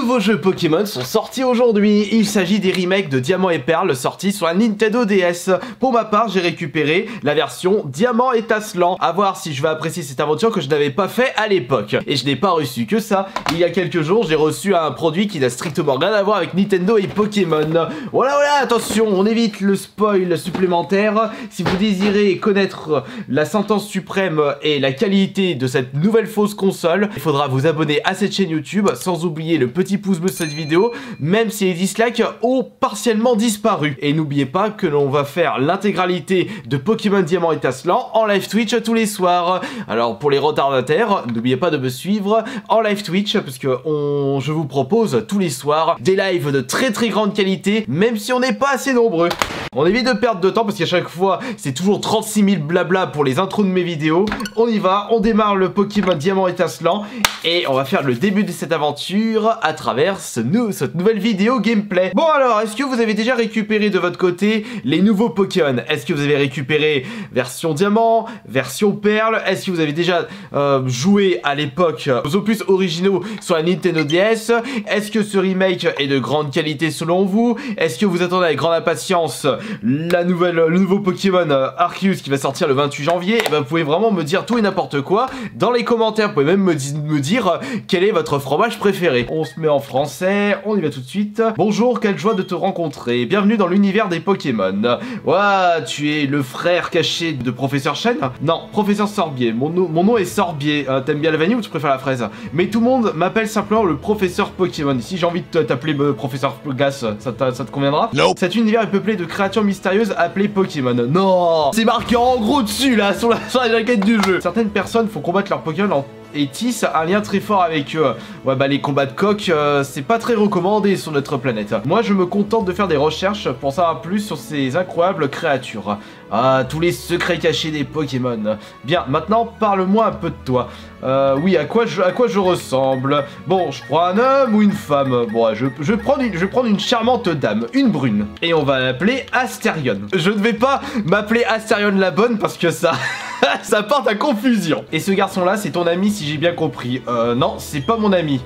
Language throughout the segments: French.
nouveaux jeux Pokémon sont sortis aujourd'hui. Il s'agit des remakes de Diamant et Perle sortis sur la Nintendo DS. Pour ma part, j'ai récupéré la version Diamant étincelant. A voir si je vais apprécier cette aventure que je n'avais pas fait à l'époque. Et je n'ai pas reçu que ça. Il y a quelques jours, j'ai reçu un produit qui n'a strictement rien à voir avec Nintendo et Pokémon. Voilà, attention, on évite le spoil supplémentaire. Si vous désirez connaître la sentence suprême et la qualité de cette nouvelle fausse console, il faudra vous abonner à cette chaîne YouTube, sans oublier le petit pouce bleu de cette vidéo, même si les dislikes ont partiellement disparu. Et n'oubliez pas que l'on va faire l'intégralité de Pokémon Diamant étincelant en live Twitch tous les soirs. Alors pour les retardataires, n'oubliez pas de me suivre en live Twitch, parce que je vous propose tous les soirs des lives de très grande qualité, même si on n'est pas assez nombreux. On évite de perdre de temps parce qu'à chaque fois c'est toujours 36 000 blabla pour les intros de mes vidéos. On y va, on démarre le Pokémon Diamant étincelant et on va faire le début de cette aventure à travers cette nouvelle vidéo gameplay. Bon alors, est-ce que vous avez déjà récupéré de votre côté les nouveaux Pokémon? Est-ce que vous avez récupéré version Diamant, version Perle? Est-ce que vous avez déjà joué à l'époque aux opus originaux sur la Nintendo DS? Est-ce que ce remake est de grande qualité selon vous? Est-ce que vous attendez avec grande impatience le nouveau Pokémon Arceus qui va sortir le 28 janvier? Et ben vous pouvez vraiment me dire tout et n'importe quoi dans les commentaires. Vous pouvez même me dire quel est votre fromage préféré. On se met en français, on y va tout de suite. Bonjour, quelle joie de te rencontrer. Bienvenue dans l'univers des Pokémon. Ouah, tu es le frère caché de Professeur Chen? Non, Professeur Sorbier. Mon nom est Sorbier. T'aimes bien la vanille ou tu préfères la fraise? Mais tout le monde m'appelle simplement le Professeur Pokémon. Si j'ai envie de t'appeler Professeur Glace, ça te conviendra? Non. Cet univers est peuplé de créatures mystérieuses appelées Pokémon. Non, c'est marqué en gros dessus là, sur la jaquette du jeu. Certaines personnes font combattre leurs Pokémon et tissent un lien très fort avec eux. Ouais bah les combats de coq, c'est pas très recommandé sur notre planète. Moi je me contente de faire des recherches pour savoir plus sur ces incroyables créatures. Ah, tous les secrets cachés des Pokémon. Bien, maintenant parle-moi un peu de toi. Oui, à quoi je ressemble? Bon, je prends un homme ou une femme? Bon, je vais prendre une charmante dame, une brune. Et on va l'appeler Astérion. Je ne vais pas m'appeler Astérion la bonne parce que ça... ça porte à confusion. Et ce garçon-là, c'est ton ami si j'ai bien compris. Non, c'est pas mon ami.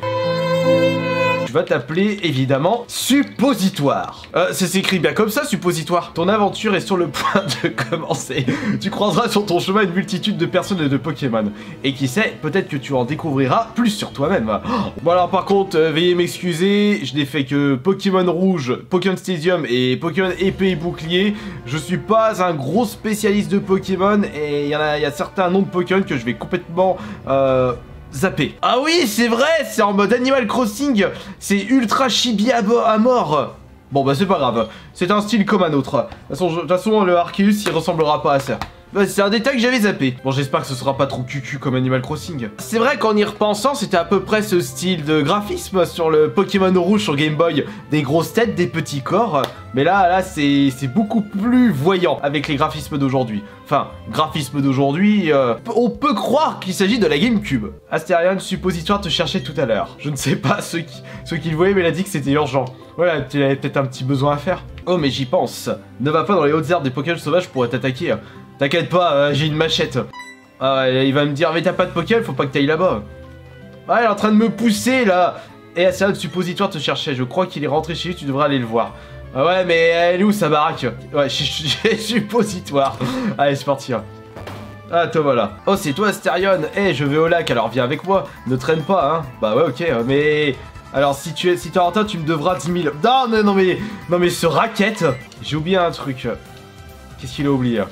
Tu vas t'appeler évidemment Suppositoire. Ça s'écrit bien comme ça, Suppositoire. Ton aventure est sur le point de commencer. Tu croiseras sur ton chemin une multitude de personnes et de Pokémon. Et qui sait, peut-être que tu en découvriras plus sur toi-même. Bon alors par contre, veuillez m'excuser, je n'ai fait que Pokémon Rouge, Pokémon Stadium et Pokémon Épée et Bouclier. Je suis pas un gros spécialiste de Pokémon et il y a certains noms de Pokémon que je vais complètement... zapper. Ah oui, c'est vrai, c'est en mode Animal Crossing. C'est ultra chibi à mort. Bon bah c'est pas grave, c'est un style comme un autre. De toute façon le Arceus il ressemblera pas à ça. Bah, c'est un détail que j'avais zappé. Bon, j'espère que ce sera pas trop cucu comme Animal Crossing. C'est vrai qu'en y repensant, c'était à peu près ce style de graphisme sur le Pokémon Rouge sur Game Boy. Des grosses têtes, des petits corps. Mais là c'est beaucoup plus voyant avec les graphismes d'aujourd'hui. Enfin, graphisme d'aujourd'hui, on peut croire qu'il s'agit de la GameCube. Astérion, Suppositoire te cherchait tout à l'heure. Je ne sais pas ceux qui le voyaient, mais il a dit que c'était urgent. Voilà, tu avais peut-être un petit besoin à faire. Oh, mais j'y pense. Ne va pas dans les hautes herbes des Pokémon sauvages pour t'attaquer. T'inquiète pas, j'ai une machette. Ah, il va me dire, mais t'as pas de Pokémon, faut pas que t'ailles là-bas. Ah, il est en train de me pousser, là. Et Astérion, Suppositoire te cherchait. Je crois qu'il est rentré chez lui, tu devrais aller le voir. Ah ouais, mais elle est où sa baraque? Ouais, j'ai Suppositoire. Allez, c'est parti. Ah, toi voilà. Oh, c'est toi, Astérion. Eh, je vais au lac, alors viens avec moi. Ne traîne pas, hein. Bah ouais, ok, mais... Alors, si t'es en retard, tu me devras 10 000... Non, mais ce racket... J'ai oublié un truc. Qu'est-ce qu'il a oublié?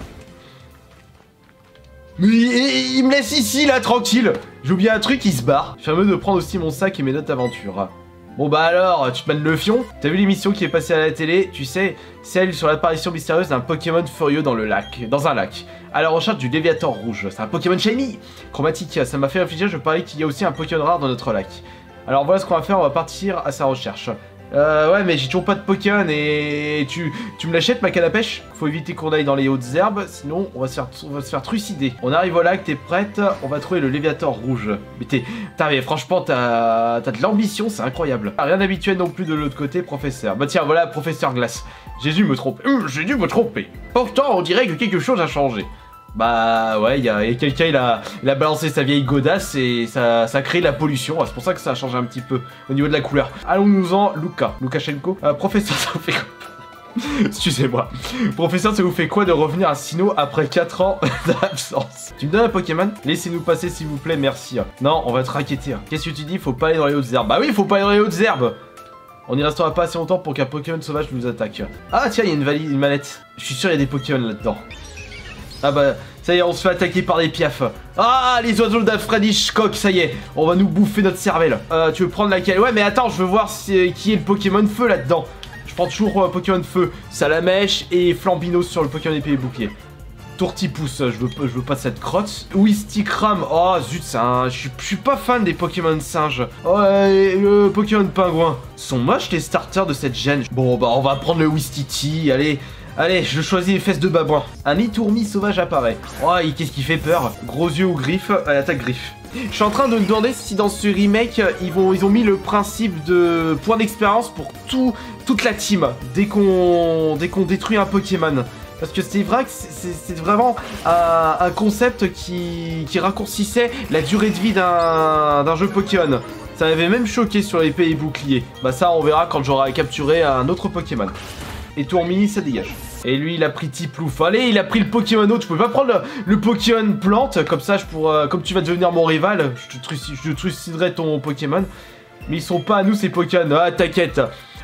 Mais il me laisse ici, là, tranquille. J'ai oublié un truc, il se barre. Je suis fameux de prendre aussi mon sac et mes notes d'aventure. Bon bah alors, tu te mènes le fion? T'as vu l'émission qui est passée à la télé? Tu sais, celle sur l'apparition mystérieuse d'un Pokémon furieux dans un lac. À la recherche du Léviator rouge. C'est un Pokémon shiny. Chromatique, ça m'a fait réfléchir, je parie qu'il y a aussi un Pokémon rare dans notre lac. Alors voilà ce qu'on va faire, on va partir à sa recherche. Ouais, mais j'ai toujours pas de Pokémon et tu me l'achètes ma canne à pêche? Faut éviter qu'on aille dans les hautes herbes, sinon on va se faire trucider. On arrive au lac, t'es prête? On va trouver le Léviator rouge. Mais franchement, t'as de l'ambition, c'est incroyable. Rien d'habituel non plus de l'autre côté, professeur. Bah tiens, voilà, professeur Glace. J'ai dû me tromper. J'ai dû me tromper. Pourtant, on dirait que quelque chose a changé. Bah ouais, il y a quelqu'un, il a balancé sa vieille godasse et ça crée de la pollution. C'est pour ça que ça a changé un petit peu au niveau de la couleur. Allons-nous-en, Lukashenko. Professeur, ça vous fait quoi? Excusez-moi. Professeur, ça vous fait quoi de revenir à Sinnoh après 4 ans d'absence? Tu me donnes un Pokémon? Laissez-nous passer s'il vous plaît, merci. Non, on va te raqueter. Qu'est-ce que tu dis? Faut pas aller dans les hautes herbes. Bah oui, faut pas aller dans les hautes herbes. On n'y restera pas assez longtemps pour qu'un Pokémon sauvage nous attaque. Ah tiens, il y a une mallette. Je suis sûr il y a des Pokémon là-dedans. Ah bah, ça y est, on se fait attaquer par des piafs. Ah, les oiseaux d'Alfred Hitchcock, ça y est, on va nous bouffer notre cervelle. Tu veux prendre laquelle? Ouais, mais attends, je veux voir qui est le Pokémon feu là-dedans. Je prends toujours Pokémon feu, Salamèche et Flambinos sur le Pokémon épée et bouclier. Tourtipousse, je veux pas de cette crotte. Wistikram, oh zut, je suis pas fan des Pokémon singes. Oh, et le Pokémon pingouin. Sont moches les starters de cette gêne. Bon, bah on va prendre le Wistiti, allez. Allez, je choisis les fesses de babouin. Un Itourmi sauvage apparaît. Oh, qu'est-ce qui fait peur? Gros yeux ou griffes? Attaque griffe. Je suis en train de me demander si dans ce remake, ils ont mis le principe de point d'expérience pour toute la team dès qu'on détruit un Pokémon. Parce que c'est vrai que c'est vraiment un concept qui raccourcissait la durée de vie d'un jeu Pokémon. Ça m'avait même choqué sur l'épée et bouclier. Bah ça, on verra quand j'aurai capturé un autre Pokémon. Et Tourmini, ça dégage. Et lui, il a pris Tiplouf. Allez, il a pris le Pokémon autre. Je pouvais pas prendre le Pokémon plante. Comme ça, comme tu vas devenir mon rival, je truciderai ton Pokémon. Mais ils sont pas à nous, ces Pokémon. Ah, t'inquiète.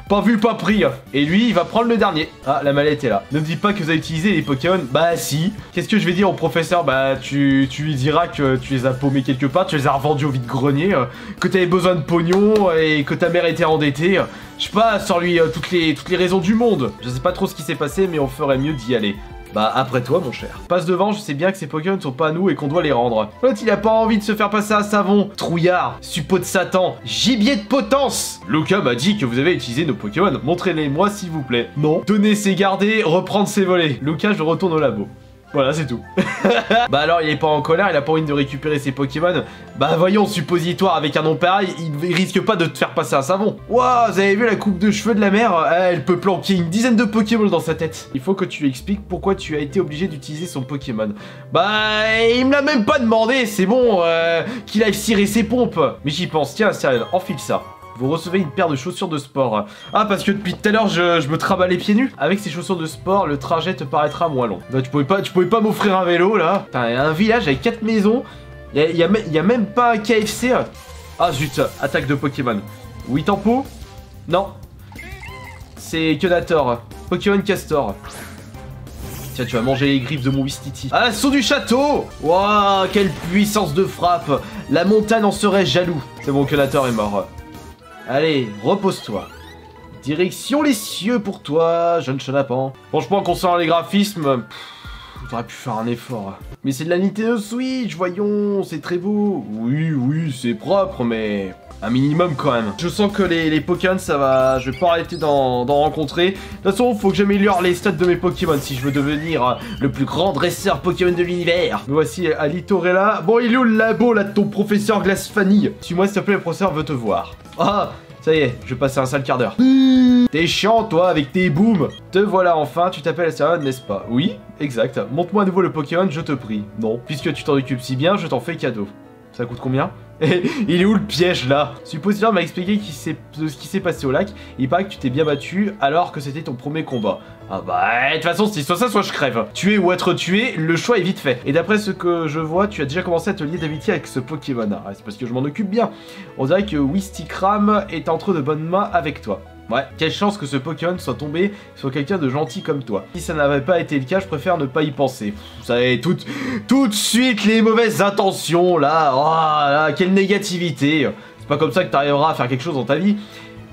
Pas vu, pas pris. Et lui, il va prendre le dernier. Ah, la mallette est là. Ne me dis pas que vous avez utilisé les Pokémon. Bah si. Qu'est-ce que je vais dire au professeur? Bah tu lui diras que tu les as paumés quelque part, tu les as revendus au vide-grenier, que t'avais besoin de pognon et que ta mère était endettée. Je sais pas, sors-lui toutes les raisons du monde. Je sais pas trop ce qui s'est passé, mais on ferait mieux d'y aller. Bah après toi mon cher. Passe devant, je sais bien que ces Pokémon sont pas à nous et qu'on doit les rendre. L'autre il a pas envie de se faire passer un savon. Trouillard, suppôt de Satan, gibier de potence. Luca m'a dit que vous avez utilisé nos Pokémon. Montrez-les moi s'il vous plaît. Non. Donner c'est garder, reprendre c'est voler. Luca, je retourne au labo. Voilà, c'est tout. Bah alors, il est pas en colère, il a pas envie de récupérer ses Pokémon. Bah voyons, suppositoire, avec un nom pareil, il risque pas de te faire passer un savon. Waouh, vous avez vu la coupe de cheveux de la mère? Elle peut planquer une dizaine de Pokémon dans sa tête. Il faut que tu lui expliques pourquoi tu as été obligé d'utiliser son Pokémon. Bah, il me l'a même pas demandé, c'est bon, qu'il aille cirer ses pompes. Mais j'y pense, tiens, sérieux, enfile ça. Vous recevez une paire de chaussures de sport. Ah, parce que depuis tout à l'heure, je me travaille les pieds nus. Avec ces chaussures de sport, le trajet te paraîtra moins long. Bah, tu pouvais pas m'offrir un vélo, là. Putain, il y a un village avec 4 maisons. Il y a même pas un KFC. Ah, zut, attaque de Pokémon. Oui, Tempo? Non. C'est Kenator. Pokémon Castor. Tiens, tu vas manger les griffes de mon Wistiti. Ah, l'assaut du château! Waouh, quelle puissance de frappe! La montagne en serait jaloux. C'est bon, Kenator est mort. Allez, repose-toi. Direction les cieux pour toi, jeune chenapan. Franchement, concernant les graphismes, j'aurais pu faire un effort. Mais c'est de la Nintendo Switch, voyons, c'est très beau. Oui, c'est propre, mais un minimum quand même. Je sens que les Pokémon, ça va... Je vais pas arrêter d'en rencontrer. De toute façon, faut que j'améliore les stats de mes Pokémon si je veux devenir le plus grand dresseur Pokémon de l'univers. Me voici à Litorella. Bon, il est où le labo, là, de ton professeur Glace Fanny? Suis-moi, s'il te plaît, le professeur veut te voir. Ah, ça y est, je vais passer un sale quart d'heure. T'es chiant, toi, avec tes booms. Te voilà enfin, tu t'appelles Asterion, n'est-ce pas? Oui, exact. Montre-moi à nouveau le Pokémon, je te prie. Non, puisque tu t'en occupes si bien, je t'en fais cadeau. Ça coûte combien? Il est où le piège là? Suppositeur m'a expliqué ce qui s'est passé au lac. Il paraît que tu t'es bien battu alors que c'était ton premier combat. Ah bah, de toute façon, c'est soit ça, soit je crève. Tuer ou être tué, le choix est vite fait. Et d'après ce que je vois, tu as déjà commencé à te lier d'amitié avec ce Pokémon. Ah, c'est parce que je m'en occupe bien. On dirait que Wistikram est entre de bonnes mains avec toi. Ouais, quelle chance que ce Pokémon soit tombé sur quelqu'un de gentil comme toi. Si ça n'avait pas été le cas, je préfère ne pas y penser. Vous savez, tout de suite les mauvaises intentions, là. Oh là, quelle négativité. C'est pas comme ça que tu arriveras à faire quelque chose dans ta vie.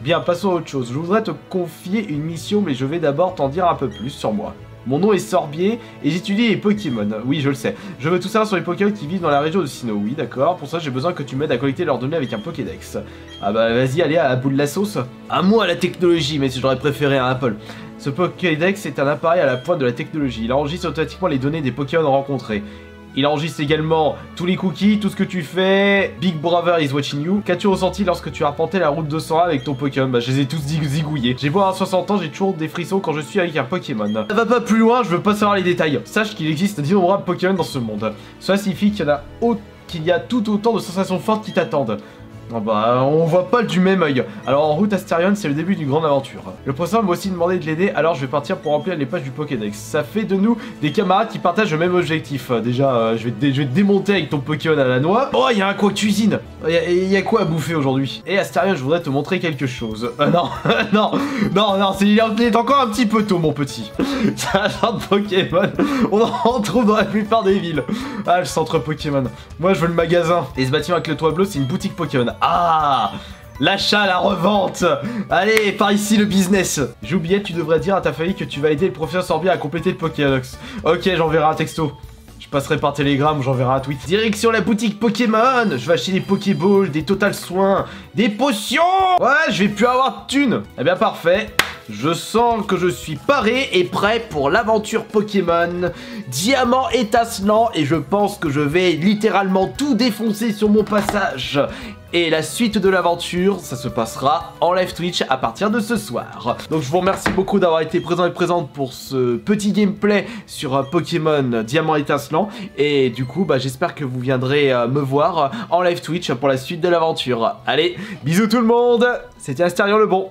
Bien, passons à autre chose. Je voudrais te confier une mission, mais je vais d'abord t'en dire un peu plus sur moi. Mon nom est Sorbier et j'étudie les Pokémon. Oui, je le sais. Je veux tout savoir sur les Pokémon qui vivent dans la région de Sinnoh. Oui, d'accord. Pour ça, j'ai besoin que tu m'aides à collecter leurs données avec un Pokédex. Ah bah, vas-y, allez, à la bout de la sauce. À moi, la technologie, mais si j'aurais préféré un Apple. Ce Pokédex est un appareil à la pointe de la technologie. Il enregistre automatiquement les données des Pokémon rencontrés. Il enregistre également tous les cookies, tout ce que tu fais. Big Brother is watching you. Qu'as-tu ressenti lorsque tu as arpenté la route 201 avec ton Pokémon? Bah, je les ai tous zigouillés. J'ai beau avoir 60 ans, j'ai toujours des frissons quand je suis avec un Pokémon. Ça va pas plus loin, je veux pas savoir les détails. Sache qu'il existe d'innombrables Pokémon dans ce monde. Cela signifie qu'il y a tout autant de sensations fortes qui t'attendent. Oh bah, on voit pas du même œil. Alors en route Astarion, c'est le début d'une grande aventure. Le professeur m'a aussi demandé de l'aider, alors je vais partir pour remplir les pages du Pokédex. Ça fait de nous des camarades qui partagent le même objectif. Déjà, je vais te démonter avec ton Pokémon à la noix. Oh, il y a un coin cuisine. Il y a quoi à bouffer aujourd'hui? Et Astarion, je voudrais te montrer quelque chose. Non, non, il est encore un petit peu tôt, mon petit. C'est un genre de Pokémon. On en trouve dans la plupart des villes. Ah, le centre Pokémon. Moi, je veux le magasin. Et ce bâtiment avec le toit bleu, c'est une boutique Pokémon. Ah, l'achat, la revente. Allez, par ici le business. J'ai oublié, tu devrais dire à ta famille que tu vas aider le professeur Sorbi à compléter le Pokédex. Ok, j'enverrai un texto. Je passerai par Telegram ou j'enverrai un tweet. Direction la boutique Pokémon. Je vais acheter des Pokéballs, des Total Soins, des potions. Ouais, je vais plus avoir de thunes. Eh bien, parfait. Je sens que je suis paré et prêt pour l'aventure Pokémon. Diamant étincelant et je pense que je vais littéralement tout défoncer sur mon passage. Et la suite de l'aventure, ça se passera en live Twitch à partir de ce soir. Donc je vous remercie beaucoup d'avoir été présent et présente pour ce petit gameplay sur Pokémon Diamant étincelant. Et du coup, bah, j'espère que vous viendrez me voir en live Twitch pour la suite de l'aventure. Allez, bisous tout le monde. C'était Astarion le bon.